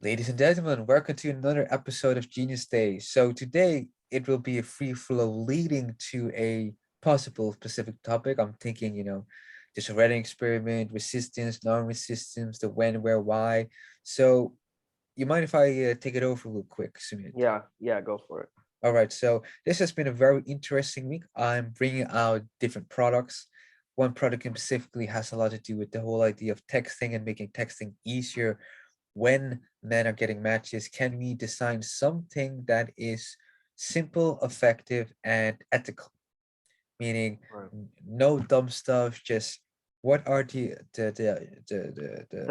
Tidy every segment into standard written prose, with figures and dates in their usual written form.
Ladies and gentlemen, welcome to another episode of Genius Day. So today it will be a free flow leading to a possible specific topic. I'm thinking, just a writing experiment, resistance, non-resistance, the when, where, why. So you mind if I take it over real quick, Sumit? Yeah, go for it. All right, so this has been a very interesting week. I'm bringing out different products. One product in specifically has a lot to do with the whole idea of texting and making texting easier when men are getting matches. Can we design something that is simple, effective, and ethical? Meaning, Right. no dumb stuff. Just what are The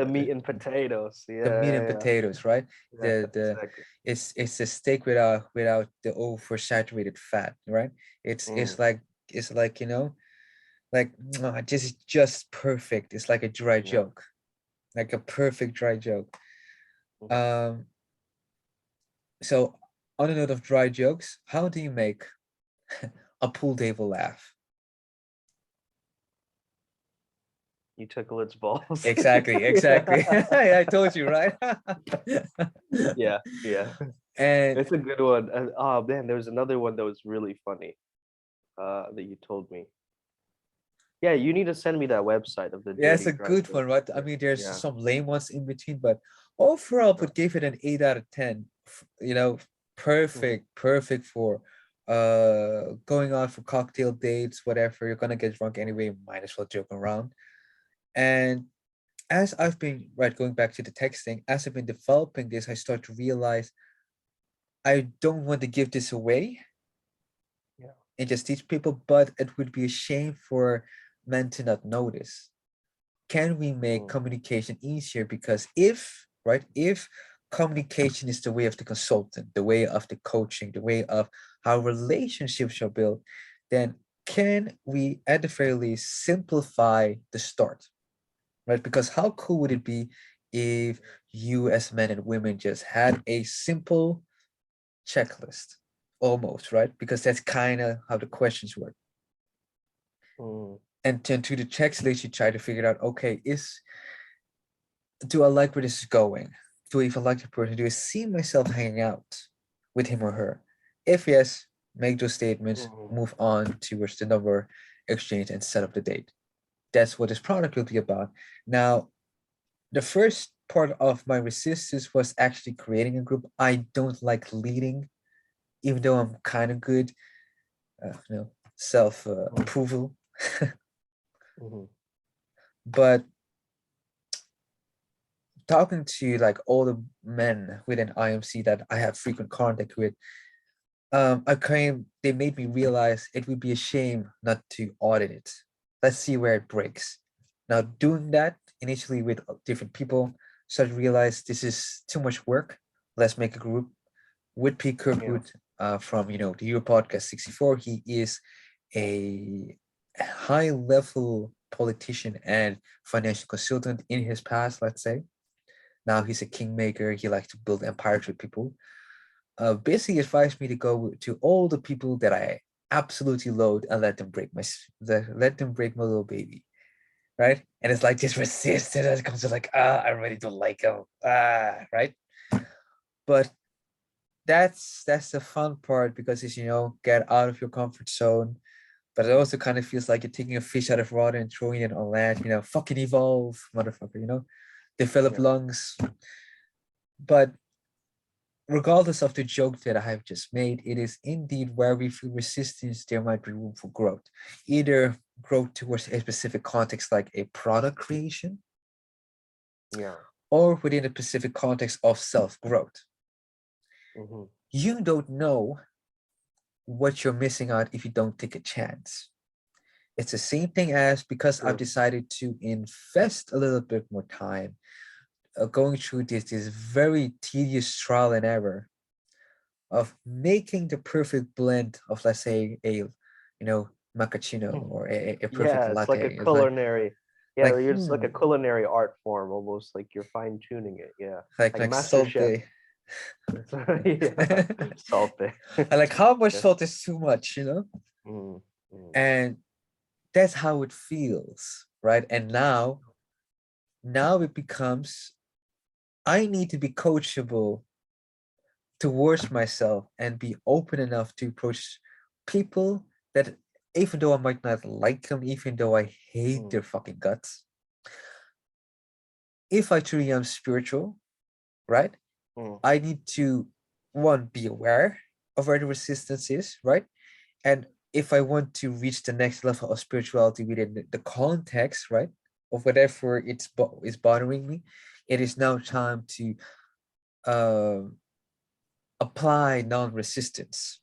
meat and potatoes. the meat and Yeah. potatoes, right? Yeah, The exactly. it's a steak without the oversaturated fat, right? It's Mm, it's like it's like like just perfect. It's like a dry yeah. joke, like a perfect dry joke. Mhm. Um, so on a note of dry jokes, how do you make a pool table laugh? You tickle its balls. Exactly. I told you, right? Yeah. And It's a good one. Oh man, there was another one that was really funny. That you told me. Yeah, you need to send me that website of the yeah, it's dirty a dry good one, jokes. right? I Yeah, mean, there's yeah, some lame ones in between, but overall, right. would give it an 8 out of 10. Mhm. Perfect for going out for cocktail dates, whatever. You're gonna get drunk anyway, might as well joke around. And as I've been going back to the texting, as I've been developing this, I start to realize I don't want to give this away Yeah. and just teach people, but it would be a shame for men to not notice. Can we make Mm, communication easier? Because if communication is the way of the consultant, the way of the coaching, the way of how relationships are built, then can we at the very least simplify the start, right? Because how cool would it be if you as men and women just had a simple checklist almost, right? Because that's kind of how the questions work. mm, And then to the checklist, you try to figure out, okay, do I like where this is going? Do I even like the person? Do I see myself hanging out with him or her? If yes, make those statements, mm. move on towards the number exchange and set up the date. That's what this product will be about. Now, the first part of my resistance was actually creating a group. I don't like leading, even though I'm kind of good, self Mm, approval. mhm. But talking to like all the men within IMC that I have frequent contact with, I claim they made me realize it would be a shame not to audit it. Let's see where it breaks. Now, doing that initially with different people, started to realize this is too much work. Let's make a group with Pete Yeah. Kirkwood from the Euro Podcast 64. He is a high level politician and financial consultant in his past, let's say. Now he's a kingmaker. He likes to build empires with people. Basically advised me to go to all the people that I absolutely loathe and let them break my little baby, right? And it's like this resistance that comes to like, I really don't like him, right? But that's the fun part because it's get out of your comfort zone. But it also kind of feels like you're taking a fish out of water and throwing it on land. Fucking evolve, motherfucker. Develop Yeah. lungs. But regardless of the joke that I have just made, it is indeed where we feel resistance, there might be room for growth. Either growth towards a specific context like a product creation, Yeah. or within a specific context of self-growth. Mhm. You don't know what you're missing out if you don't take a chance. It's the same thing as because I've True. decided to invest a little bit more time going through this very tedious trial and error of making the perfect blend of, let's say, a macchiato or a perfect Yeah, it's like a latte. It's like culinary. Yeah, like you're just like hmm a culinary art form, almost like you're fine tuning it. Yeah, like like Master Chef. saute. Yeah, salty. I like how much Yeah. salt is too much. Mm, mm, And that's how it feels, right? And now it becomes I need to be coachable towards myself and be open enough to approach people that, even though I might not like them, even though I hate Mm, their fucking guts, if I truly am spiritual, right? mm, I need to, one, be aware of where the resistance is, right? And if I want to reach the next level of spirituality within the context, right, of whatever is bothering me, it is now time to um apply non-resistance,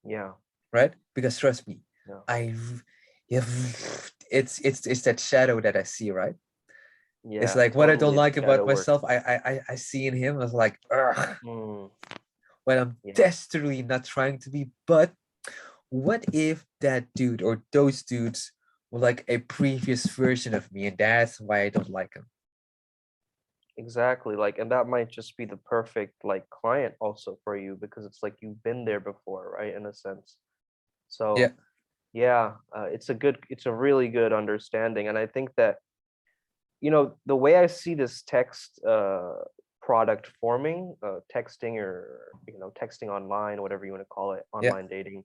yeah, right? Because trust me, yeah, I yeah, it's that shadow that I see, right? It's yeah. like what I don't Totally, it's like about shadow work. myself, I see in him. I was like, ugh, Mm, when I'm yeah, desperately not trying to be. But what if that dude or those dudes were like a previous version of me, and that's why I don't like him? exactly. Like, and that might just be the perfect like client also for you because it's like you've been there before, right? In a sense. Yeah, So yeah, it's a really good understanding, and I think that the way I see this text product forming, texting or texting online, whatever you want to call it, yeah, online dating,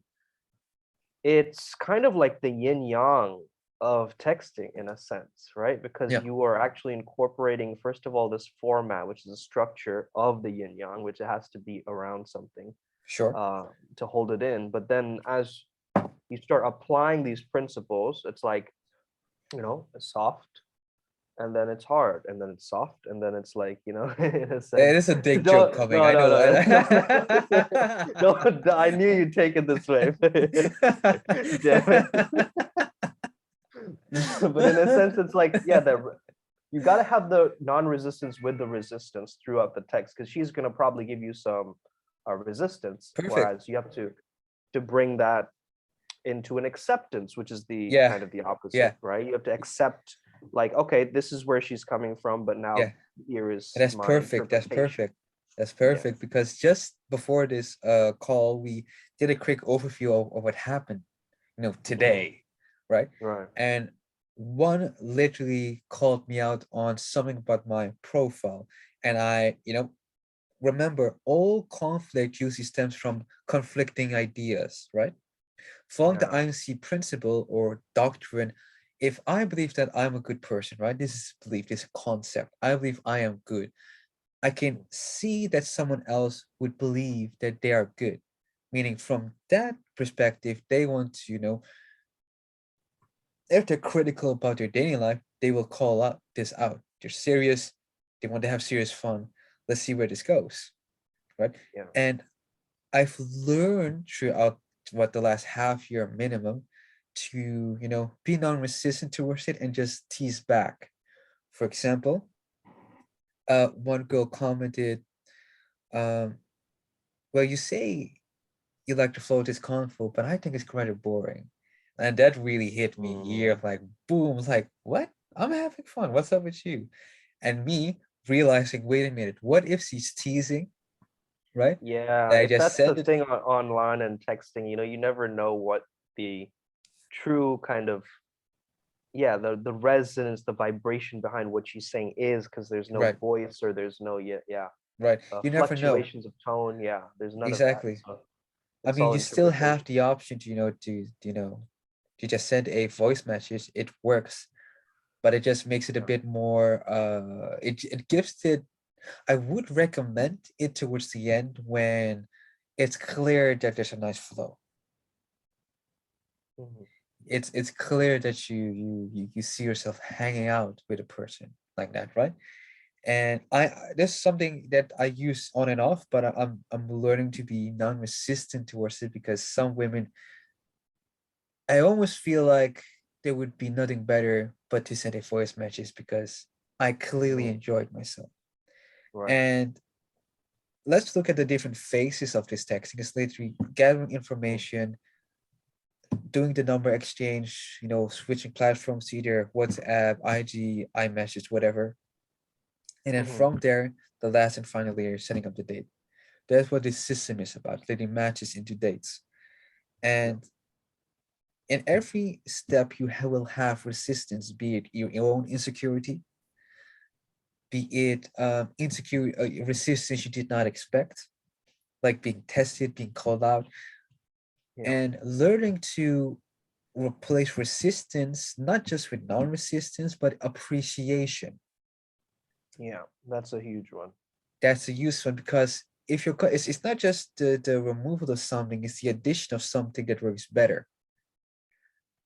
it's kind of like the yin yang of texting in a sense, right? Because yeah, you are actually incorporating, first of all, this format, which is a structure of the yin yang, which it has to be around something sure. uh, to hold it in. But then as you start applying these principles, it's like, it's soft and then it's hard and then it's soft and then it's like, in a It sense. is a dick joke No, coming. no, I no, know. no, no, no, I knew you'd take it this way. Damn it. But in a sense, it's like, yeah, you got to have the non-resistance with the resistance throughout the text because she's going to probably give you some resistance, Perfect. whereas you have to bring that into an acceptance, which is the Yeah, kind of the opposite, yeah, right? You have to accept, like, okay, this is where she's coming from, but yeah. now here is That's my perfect. That's interpretation. perfect. That's Yes. perfect because just before this call, we did a quick overview of what happened, Mhm. today, right? Right. And one literally called me out on something about my profile. And I, remember all conflict usually stems from conflicting ideas, right? Following the Yeah. INC principle or doctrine, if I believe that I'm a good person, right? This is belief, this concept. I believe I am good. I can Mhm. see that someone else would believe that they are good. Meaning, from that perspective, they want to, if they're critical about their dating life, they will call out this out. They're serious. They want to have serious fun. Let's see where this goes, right? Yeah. And I've learned throughout what the last half year minimum to, be non-resistant towards it and just tease back. For example, one girl commented, um, well, you say you like to float this convo, but I think it's kind of boring. And that really hit me here, Mm. like boom, like, what? I'm having fun. What's up with you? And me realizing, wait a minute, what if she's teasing, right? Yeah, That I if just that's the said it, thing online and texting, you never know what the true kind of, yeah, the resonance, the vibration behind what she's saying is because there's no right, voice or there's no, yeah, right. You never know. fluctuations of tone. Yeah, there's none of that. Exactly. So I it's mean, all you still have interpretation. the option to, to just send a voice message. It works, but it just makes it a Yeah. bit more it gives it, I would recommend it towards the end when it's clear that there's a nice flow. Mhm. It's clear that you see yourself hanging out with a person like that, right? And this is something that I use on and off, but I'm learning to be non-resistant towards it because some women, I almost feel like there would be nothing better but to send a voice message because I clearly Mm. enjoyed myself. Right. And let's look at the different phases of this texting. It's literally gathering Mm. information, doing the number exchange, switching platforms to either WhatsApp, IG, iMessage, whatever. And then Mhm. from there, the last and final layer, setting up the date. That's what this system is about, letting matches into dates. Yeah. And in every step, you will have resistance, be it your own insecurity, be it insecure resistance you did not expect, like being tested, being called out, Yeah. and learning to replace resistance not just with non-resistance but appreciation. Yeah. That's a huge one. That's a useful, because if you're it's not just the removal of something, it's the addition of something that works better.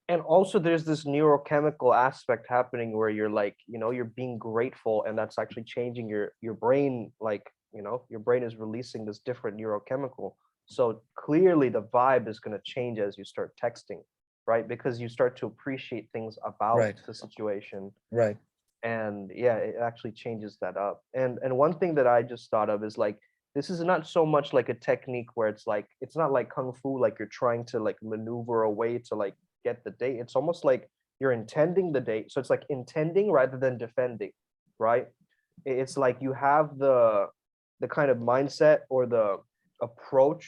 And also there's this neurochemical aspect happening where you're like, you're being grateful, and that's actually changing your brain. Like, your brain is releasing this different neurochemical. So clearly the vibe is going to change as you start texting, right? Because you start to appreciate things about Right, the situation. right, And yeah, it actually changes that up. And one thing that I just thought of is like, this is not so much like a technique where it's like, it's not like kung fu, like you're trying to like maneuver a way to like get the date. It's almost like you're intending the date. So it's like intending rather than defending, right? It's like you have the kind of mindset or the approach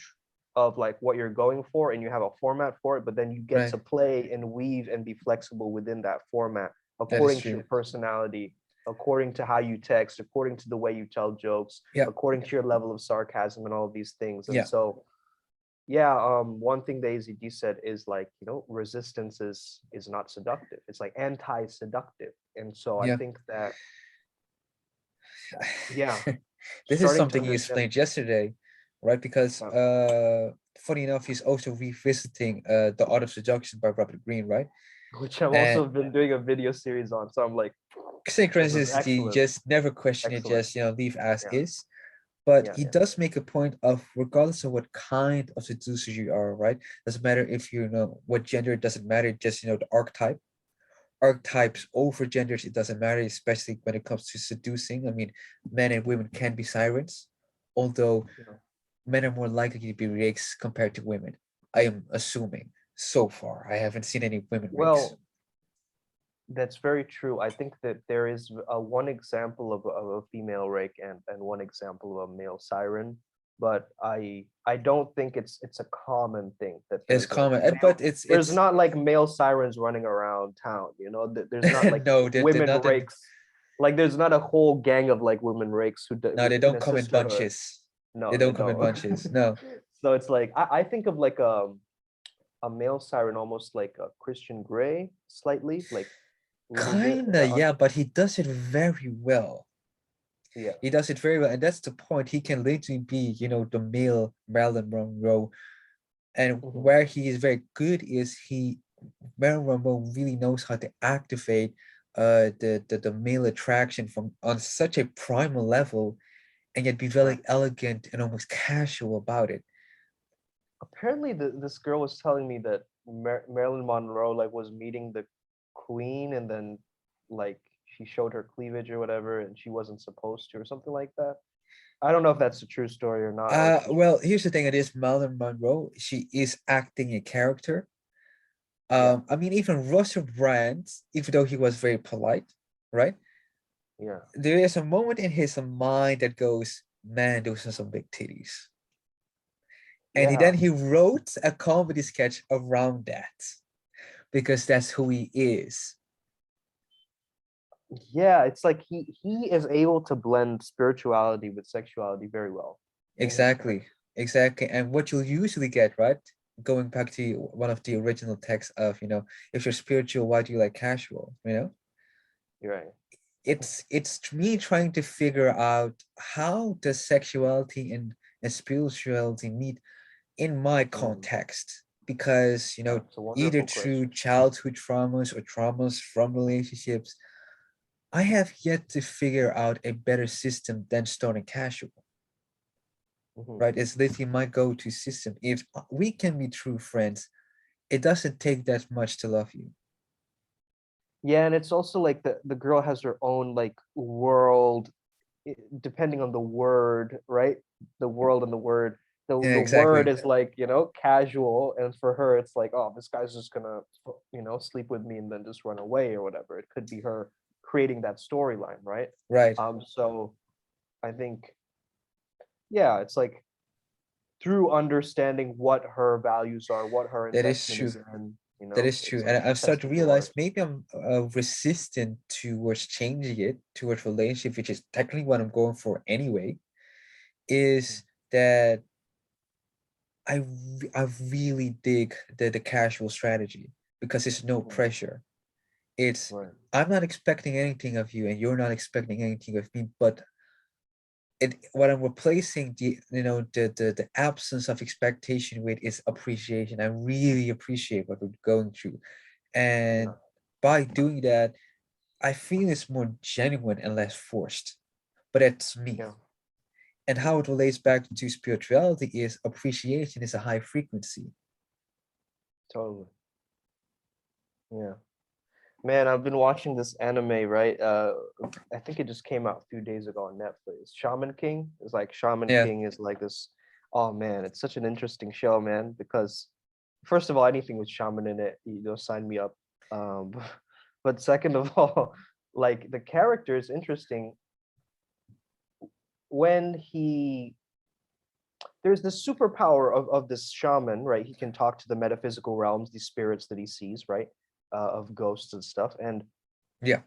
of like what you're going for, and you have a format for it, but then you get right. to play and weave and be flexible within that format That is according to true. your personality, according to how you text, according to the way you tell jokes, Yeah, according to your level of sarcasm and all of these things. And yeah, so yeah, one thing the AZD said is like, resistance is not seductive. It's like anti-seductive. And so I yeah. think that, yeah, This is starting to something he understand, explained yesterday, right? Because uh, funny enough, he's also revisiting The Art of Seduction by Robert Greene, right? which I've And also been doing a video series on. So I'm like, this is synchronicity, excellent, just never question it, excellent. just leave as Yeah, is. But yeah, he yeah, does make a point of, regardless of what kind of seducer you are, right? Doesn't matter if you know what gender, it doesn't matter, just the archetype. Archetypes over genders, it doesn't matter, especially when it comes to seducing. I mean, men and women can be sirens, although yeah. men are more likely to be rakes compared to women. I am assuming so far. I haven't seen any women rakes. Well, that's very true. I think that there is one example of a female rake and one example of a male siren, but I don't think it's a common thing that It's there's a common, male. but it's There's it's not like male sirens running around town, There's not like no, they're women not in. rakes. Like there's not a whole gang of like women rakes No, they in don't a come in sisterhood. bunches. They No, they don't come in don't. bunches. No, So it's like I think of like a male siren almost like a Christian Grey, slightly like a little bit. kinda, yeah, but he does it very well. Yeah. He does it very well, and that's the point. He can literally be, the male Marilyn Monroe, and Mhm. where he is very good is Marilyn Monroe really knows how to activate the male attraction from on such a primal level, and yet be Right. very elegant and almost casual about it. Apparently, this girl was telling me that Marilyn Monroe like was meeting the queen, and then like she showed her cleavage or whatever, and she wasn't supposed to, or something like that. I don't know if that's a true story or not, or she's Well, here's the thing: it is Marilyn Monroe. She is acting a character. yeah, I mean, even Russell Brand, even though he was very polite, right? yeah, There is a moment in his mind that goes, "Man, those are some big titties," and yeah, he wrote a comedy sketch around that because that's who he is. yeah. It's like he is able to blend spirituality with sexuality very well in his Exactly, character. exactly. And what you'll usually get, right? Going back to one of the original texts of, if you're spiritual, why do you like casual? You're right. It's me trying to figure out how does sexuality and spirituality meet in my Mm, context, because yeah, it's a either wonderful through question. childhood traumas or traumas from relationships, I have yet to figure out a better system than starting casual. Mhm. Right? It's literally my go-to system. If we can be true friends, it doesn't take that much to love you. Yeah, and it's also like the girl has her own like world, depending on the word, right? The world and the word. Yeah, The word exactly. is like, casual, and for her it's like, oh, this guy's just gonna, sleep with me and then just run away or whatever. It could be her creating that storyline, right? Right. So I think, yeah, it's like through understanding what her values are, what her That is investment true. is in. you That know, is true. it's like And I've started to testing the realize waters. maybe I'm resistant towards changing it towards relationship, which is technically what I'm going for anyway, Mm. is that I really dig the casual strategy because it's no Mm. pressure. It's Right. I'm not expecting anything of you and you're not expecting anything of me, but what I'm replacing the absence of expectation with is appreciation. I really appreciate what we're going through. And Yeah. by doing that, I feel it's more genuine and less forced. But it's me. Yeah. And how it relates back to spirituality is appreciation is a high frequency. Totally. Yeah. Man, I've been watching this anime, right? I think it just came out a few days ago on Netflix. Shaman King is like Shaman Yeah. King is like this. Oh man, it's such an interesting show, man. Because first of all, anything with shaman in it, sign me up. Um, but second of all, like the character is interesting when there's this superpower of this shaman, right? He can talk to the metaphysical realms, these spirits that he sees, right? Of ghosts and stuff, and Yeah.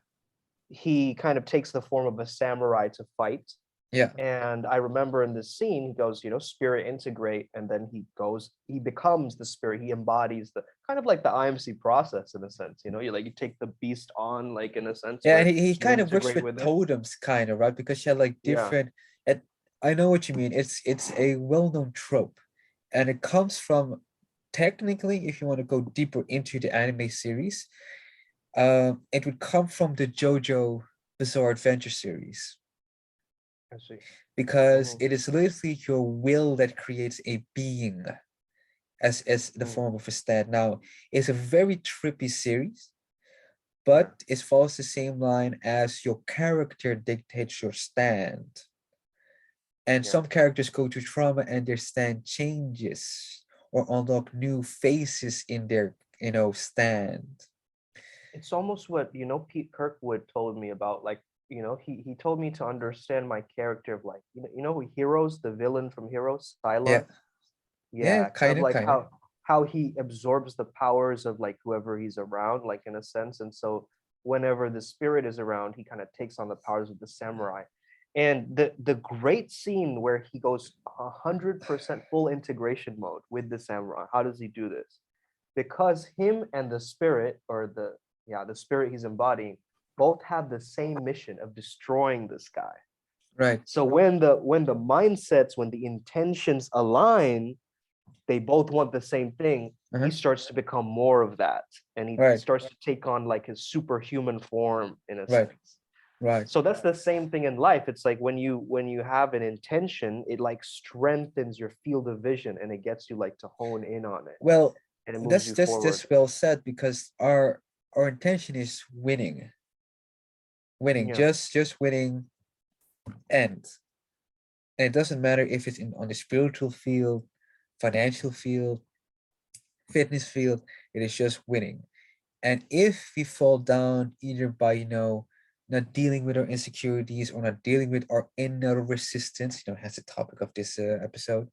he kind of takes the form of a samurai to fight. Yeah. And I remember in this scene, he goes, spirit integrate, and then he becomes the spirit. He embodies the kind of like the IMC process in a sense. You take the beast on, like in a sense Yeah, and where he you kind of works integrate with with it. totems, kind of, right? Because she had like Yeah, different. And I know what you mean. It's a well-known trope, and it comes from technically, if you want to go deeper into the anime series, it would come from the JoJo Bizarre Adventure series I see. because Hmm. it is literally your will that creates a being as the Hmm. form of a stand. Now, it's a very trippy series, Yeah, but it follows the same line as your character dictates your stand. And yeah. some characters go through trauma and their stand changes or unlock new faces in their, stand. It's almost what Pete Kirkwood told me about. Like, he told me to understand my character of like, Heroes, the villain from Heroes, Yeah, Psylocke. yeah, Yeah, kind of kind of, like kind of. how he absorbs the powers of like whoever he's around, like in a sense. And so whenever the spirit is around, he kind of takes on the powers of the samurai. And the great scene where he goes 100% full integration mode with the samurai. How does he do this? Because him and the spirit, or the spirit he's embodying, both have the same mission of destroying this guy. Right. So when the mindsets, when the intentions align, they both want the same thing. He Uh-huh. starts to become more of that, and he Right. starts to take on like his superhuman form in a Right. sense. Right. So that's the same thing in life. It's like when you have an intention, it like strengthens your field of vision, and it gets you like to hone in on it, Well, and it moves that's you that's forward. that's well said because our intention is winning, winning, Yeah, just winning, and it doesn't matter if it's in on the spiritual field, financial field, fitness field. It is just winning. And if we fall down either by not dealing with our insecurities or not dealing with our inner resistance, has the topic of this episode,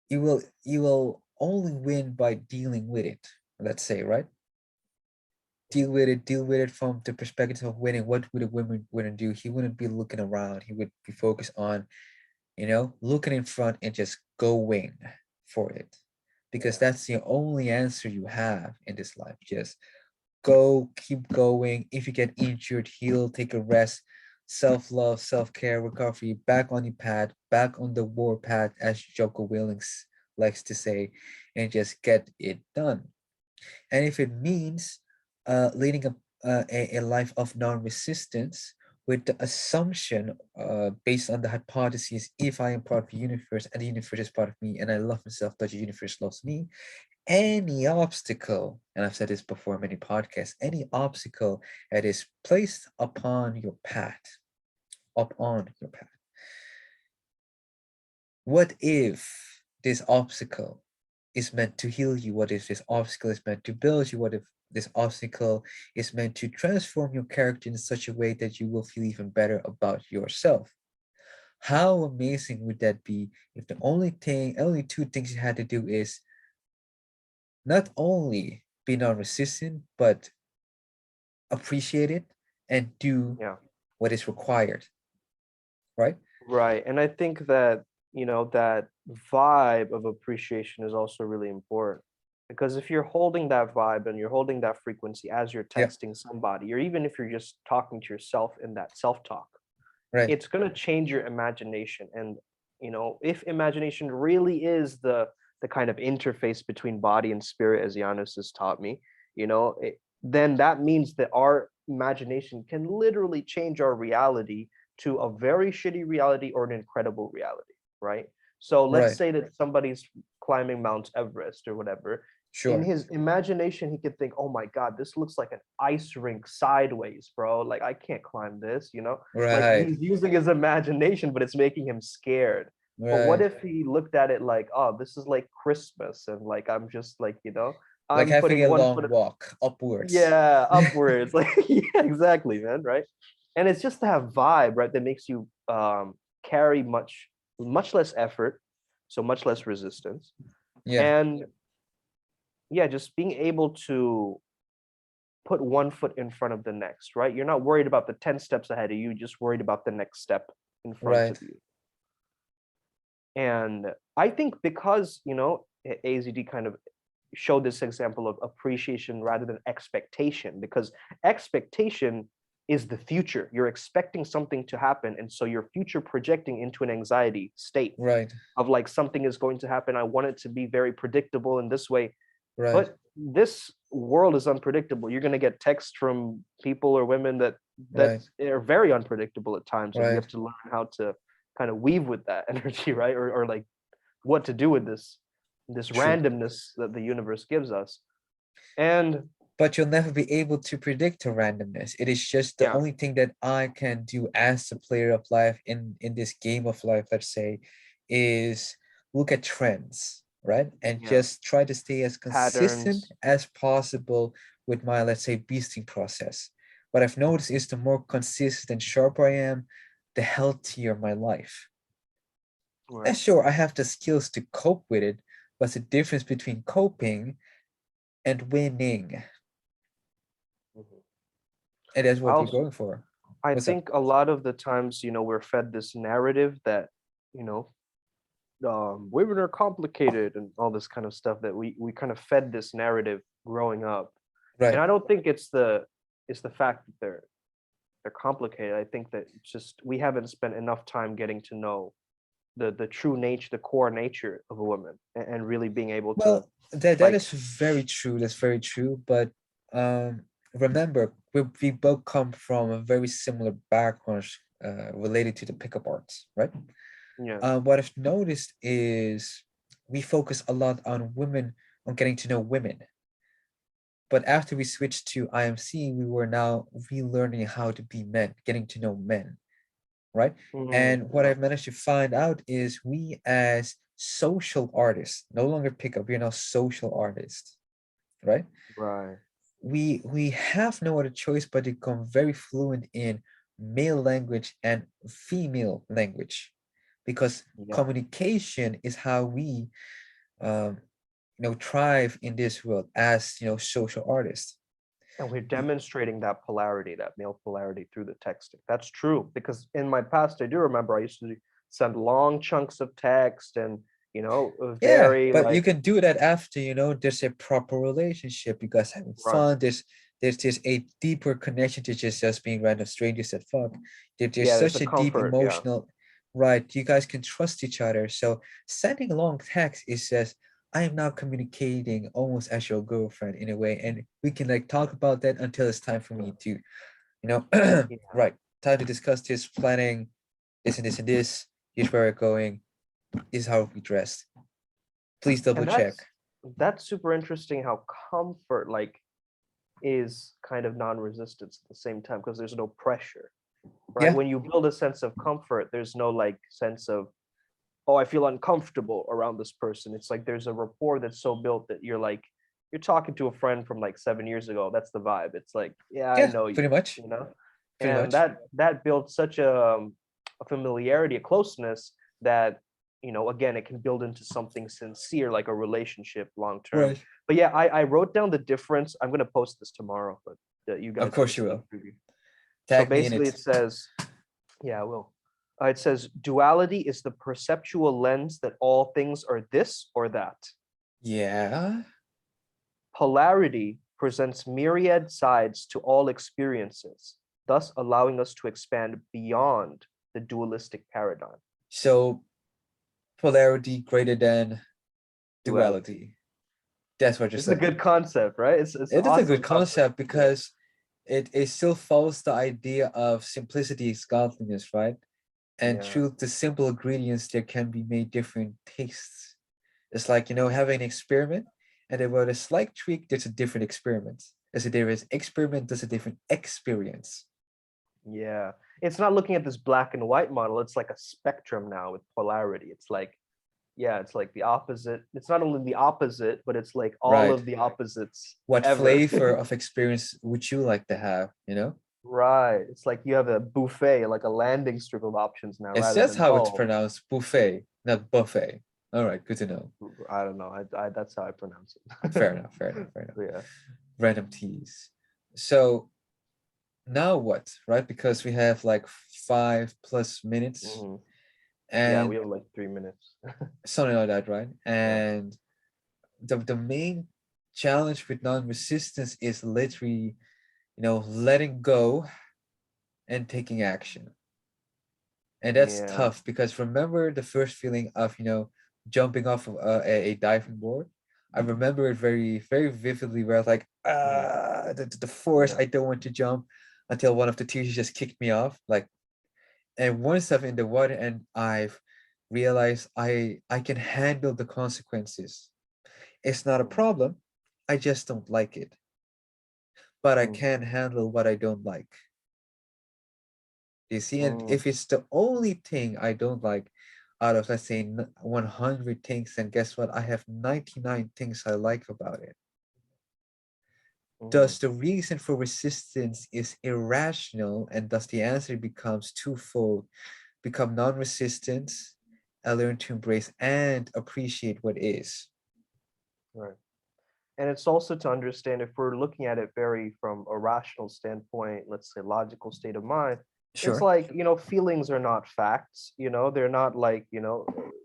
you will only win by dealing with it. Let's say, right? Deal with it from the perspective of winning. What would a woman wouldn't do? He wouldn't be looking around. He would be focused on, looking in front and just going for it. Because yeah, that's the only answer you have in this life. Just go, keep going. If you get injured, heal, take a rest, self-love, self-care, recovery, back on the path, back on the war path, as Jocko Willings likes to say, and just get it done. And if it means leading a life of non-resistance with the assumption based on the hypothesis, if I am part of the universe and the universe is part of me and I love myself, that the universe loves me, any obstacle, and I've said this before in many podcasts, any obstacle that is placed upon your path, what if this obstacle is meant to heal you? What if this obstacle is meant to build you? What if this obstacle is meant to transform your character in such a way that you will feel even better about yourself? How amazing would that be if the only two things you had to do is not only be non-resistant, but appreciate it and do Yeah. what is required, right? Right. And I think that, that vibe of appreciation is also really important. Because if you're holding that vibe and you're holding that frequency as you're Yeah, texting somebody, or even if you're just talking to yourself in that self-talk, right, it's going to change your imagination. And, if imagination really is the kind of interface between body and spirit, as Janus has taught me, then that means that our imagination can literally change our reality to a very shitty reality or an incredible reality, right? So let's right. say that somebody's climbing Mount Everest or whatever. In Sure. his imagination, he could think, oh my God, this looks like an ice rink sideways, bro. Like, I can't climb this, Like, Right, he's using his imagination, but it's making him scared. But what right. if he looked at it like, oh, this is like Christmas, and like I'm just like, Like I'm having putting a one long foot, walk upwards. yeah, upwards. Like, yeah, exactly, man, right? And it's just that vibe, right, that makes you carry much less effort, so much less resistance. Yeah, And yeah, just being able to put one foot in front of the next, right? You're not worried about the 10 steps ahead of you, just worried about the next step in front right, of you. And I think because, AZD kind of showed this example of appreciation rather than expectation, because expectation is the future. You're expecting something to happen. And so you're future projecting into an anxiety state right, of like something is going to happen. I want it to be very predictable in this way. right, But this world is unpredictable. You're going to get texts from people or women that right, are very unpredictable at times, and you right. have to learn how to kind of weave with that energy, right? Or like what to do with this True. randomness that the universe gives us. And But you'll never be able to predict the randomness. It is just the yeah, only thing that I can do as a player of life in this game of life, let's say, is look at trends, right? And yeah, just try to stay as consistent patterns. as possible with my, let's say, beasting process. What I've noticed is the more consistent and sharper I am, the healthier my life. Right. And sure, I have the skills to cope with it, but the difference between coping and winning. Mhm. And that's I what you're also going for. I What's up? think a lot of the times, we're fed this narrative that, you know, women are complicated and all this kind of stuff, that we kind of fed this narrative growing up. And Right. I don't think it's the fact that they're complicated. I think that it's just we haven't spent enough time getting to know the true nature, the core nature of a woman, and really being able to Well, that like, is very true. That's very true. But um, remember, we both come from a very similar backgrounds related to the pickup arts, right? yeah. What I've noticed is we focus a lot on women, on getting to know women. But after we switched to IMC, we were now relearning how to be men, getting to know men, right? And what Yeah. I've managed to find out is we as social artists, no longer pickup, we're now social artists, right? Right. We have no other choice but to become very fluent in male language and female language, because Yeah. communication is how we um, thrive in this world as social artists. And we're demonstrating that polarity, that male polarity, through the texting. That's true. Because in my past, I do remember I used to send long chunks of text, and, a Yeah, very but you like, can do that after, there's a proper relationship, you guys having right. fun, there's just a deeper connection to just being random strangers that fuck. There's Yeah, there's a such a deep comfort. Yeah. emotional, right? You guys can trust each other. So sending a long text is just, I am now communicating almost as your girlfriend in a way, and we can like talk about that until it's time for Yeah. me to, Yeah. right, time to discuss this, planning this and this and this. Here's where we're going. This is how we dressed. Please double And check. that's super interesting how comfort like is kind of non-resistance at the same time, because there's no pressure, right? Yeah, When you build a sense of comfort, there's no like sense of, oh, I feel uncomfortable around this person. It's like there's a rapport that's so built that you're talking to a friend from like 7 years ago. That's the vibe. It's like, yeah, I yeah, know pretty you, much, pretty and much. that builds such a familiarity, a closeness that, again, it can build into something sincere, like a relationship long term. Right. But yeah, I wrote down the difference. I'm gonna post this tomorrow, but you Of guys get a course you sneak will. preview. So Tag me in basically, it. it says, yeah, I will. It says duality is the perceptual lens that all things are this or that. Yeah. Polarity presents myriad sides to all experiences, thus allowing us to expand beyond the dualistic paradigm. So polarity greater than Duality. duality. That's what you're This is a saying. good concept, right? It's an It is a awesome good concept. concept Yeah. because it still follows the idea of simplicity is godliness, right? And Yeah. through the simple ingredients, there can be made different tastes. It's like, having an experiment, and then with a slight tweak, there's a different experiment. As there is experiment, there's a different experience. Yeah. It's not looking at this black and white model. It's like a spectrum now with polarity. It's like, yeah, it's like the opposite. It's not only the opposite, but it's like all Right. of the opposites What ever. flavor of experience would you like to have? Right. It's like you have a buffet, like a landing strip of options now, It rather says than, how it's oh, pronounced, buffet, not buffet. All right, good to know. I don't know. That's how I pronounce Fair it. enough, fair enough, fair enough. Yeah. Random teas. So now what, right? Because we have like 5+ minutes Hmm. Yeah, we and have like 3 minutes. something like that, right? Yeah. And the main challenge with non-resistance is literally, letting go and taking action. And that's Yeah. tough because remember the first feeling of, jumping off of a diving board? I remember it very, very vividly where I was like, Yeah. the force, Yeah. I don't want to jump until one of the teachers just kicked me off. Like, and once I'm in the water and I've realized I can handle the consequences. It's not a Mm, problem. I just don't like it. But I mm, can handle what I don't like. You see, and mm, if it's the only thing I don't like out of, let's say, 100 things, then guess what? I have 99 things I like about it. mm, Thus, the reason for resistance is irrational, and thus the answer becomes twofold: become non resistant and learn to embrace and appreciate what is. right. And it's also to understand if we're looking at it very from a rational standpoint, let's say logical state of mind, it's Sure. like, feelings are not facts, they're not like,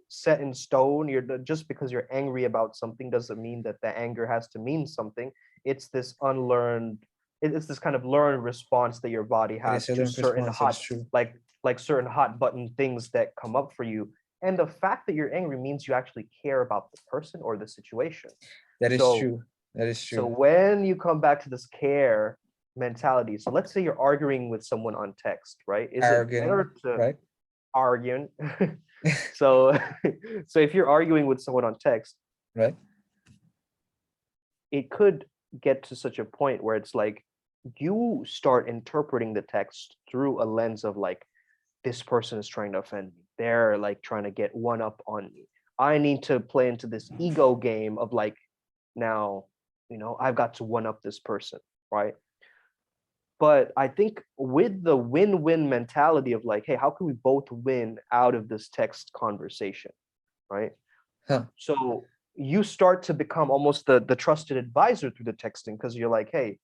set in stone. Just because you're angry about something doesn't mean that the anger has to mean something. It's this unlearned, it's this kind of learned response that your body It has is a to learned certain response, that is hot, true. like certain hot button things that come up for you. And the fact that you're angry means you actually care about the person or the situation. That is So true. That is so true. when you come back to this care mentality, so let's say you're arguing with someone on text, right? Is it Arrogant, better to right? argue? So so if you're arguing with someone on text, Right? it could get to such a point where it's like you start interpreting the text through a lens of like, this person is trying to offend me. They're like trying to get one up on me. I need to play into this ego game of like, now, I've got to one up this person, right? But I think with the win-win mentality of like, hey, how can we both win out of this text conversation, right? Huh. So you start to become almost the trusted advisor through the texting because you're like, hey,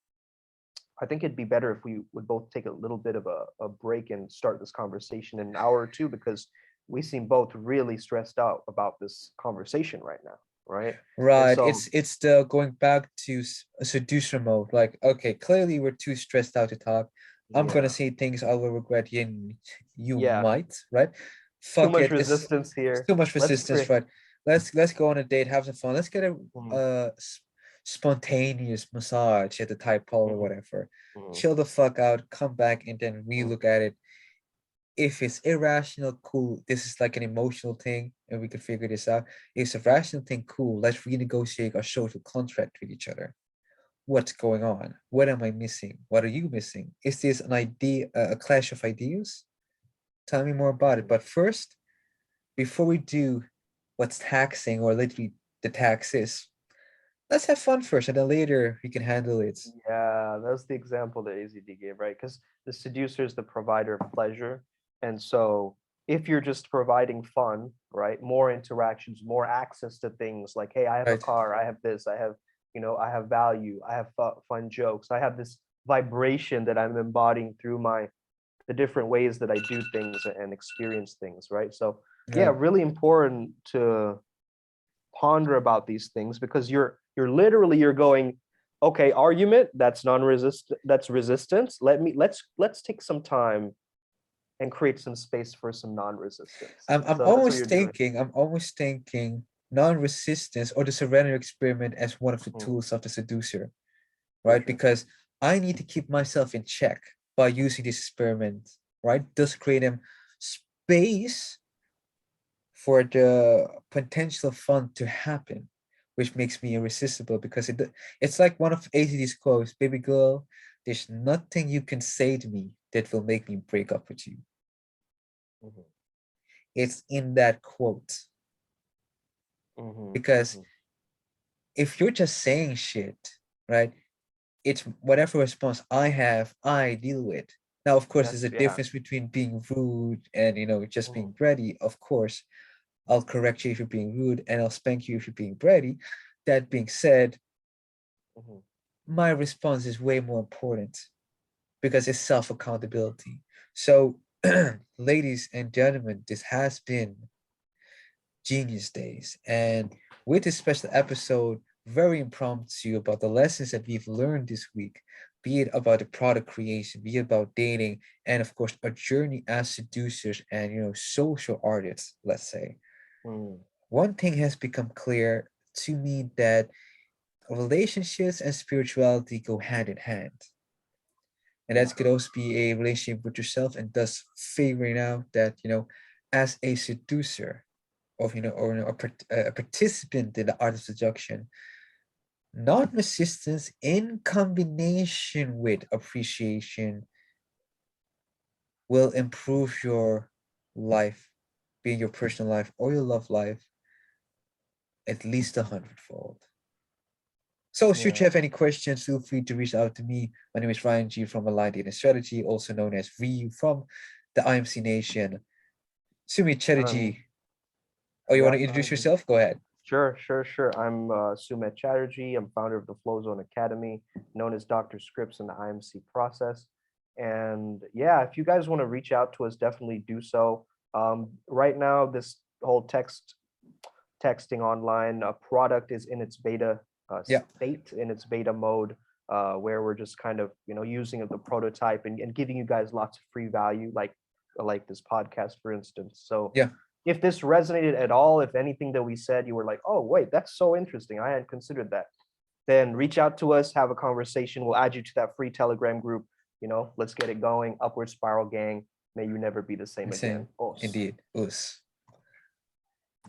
I think it'd be better if we would both take a little bit of a break and start this conversation in an hour or two because we seem both really stressed out about this conversation right now, right? And Right. so, It's the going back to a seducer mode. Like, okay, clearly we're too stressed out to talk. I'm gonna yeah, say things I will regret. You yeah, might, right? too Fuck much it. It's resistance here. too much Let's resistance, create. right? Let's go on a date, have some fun. Let's get a Mhm, uh spontaneous massage at the Thai pole or mhm, whatever. mhm, Chill the fuck out, come back, and then mhm, relook at it. If it's irrational, cool. This is like an emotional thing, and we can figure this out. If it's a rational thing, cool. Let's renegotiate our social contract with each other. What's going on? What am I missing? What are you missing? Is this an idea, a clash of ideas? Tell me more about it. mhm. But first, before we do what's taxing or literally the tax is, let's have fun first, and then later we can handle it. Yeah, that's the example that AZD gave, right? Because the seducer is the provider of pleasure. And so if you're just providing fun, right, more interactions, more access to things like, hey, I have a Right. car, I have this, I have You know, I have value, I have fun jokes, I have this vibration that I'm embodying through the different ways that I do things and experience things, right? So yeah, Right. really important to ponder about these things, because you're literally you're going, okay, argument, that's non-resistant, that's resistance. Let's take some time and create some space for some non-resistance. I'm So that's what always you're doing. thinking, non-resistance or the surrender experiment as one of the Mhm. tools of the seducer, For right? sure. Because I need to keep myself in check by using this experiment, right? Thus creating space for the potential fun to happen, which makes me irresistible because it's like one of ACD's quotes, baby girl, there's nothing you can say to me that will make me break up with you. Mhm. It's in that quote. Mhm. Because Mhm. if you're just saying shit, right, it's whatever response I have, I deal with. Now, of course, there's That's a yeah. difference between being rude and, just Mhm. being bratty. Of course, I'll correct you if you're being rude and I'll spank you if you're being bratty. That being said, Mhm. my response is way more important because it's self accountability. So, ladies and gentlemen, this has been Genius Days. And with this special episode, very impromptu about the lessons that we've learned this week, be it about the product creation, be it about dating, and of course, a journey as seducers and, social artists, let's say. Mhm. One thing has become clear to me that relationships and spirituality go hand in hand. And Yeah. that could also be a relationship with yourself and thus figuring out that, as a seducer, of or a participant in the art of seduction, non-resistance in combination with appreciation will improve your life, be it your personal life or your love life, at least 100-fold. So should you Yeah. have any questions, feel free to reach out to me. My name is Ryan G from Aligned Data Strategy, also known as Ryu from the IMC Nation. Sumi Um, Chatterjee. Oh, you want to yep. introduce yourself? Go ahead. Sure, sure, sure. I'm Sumet Chatterjee. I'm founder of the Flow Zone Academy, known as Dr. Scripts in the IMC process. And yeah, if you guys want to reach out to us, definitely do so. Right now, this whole texting online product is in its beta Yeah, state, in its beta mode, where we're just kind of using the prototype and giving you guys lots of free value, like this podcast, for instance. So yeah. if this resonated at all, if anything that we said, you were like, oh, wait, that's so interesting, I hadn't considered that, then reach out to us, have a conversation. We'll add you to that free Telegram group. Let's get it going. Upward Spiral Gang. May you never be the same again. Same. Os. Indeed. Us.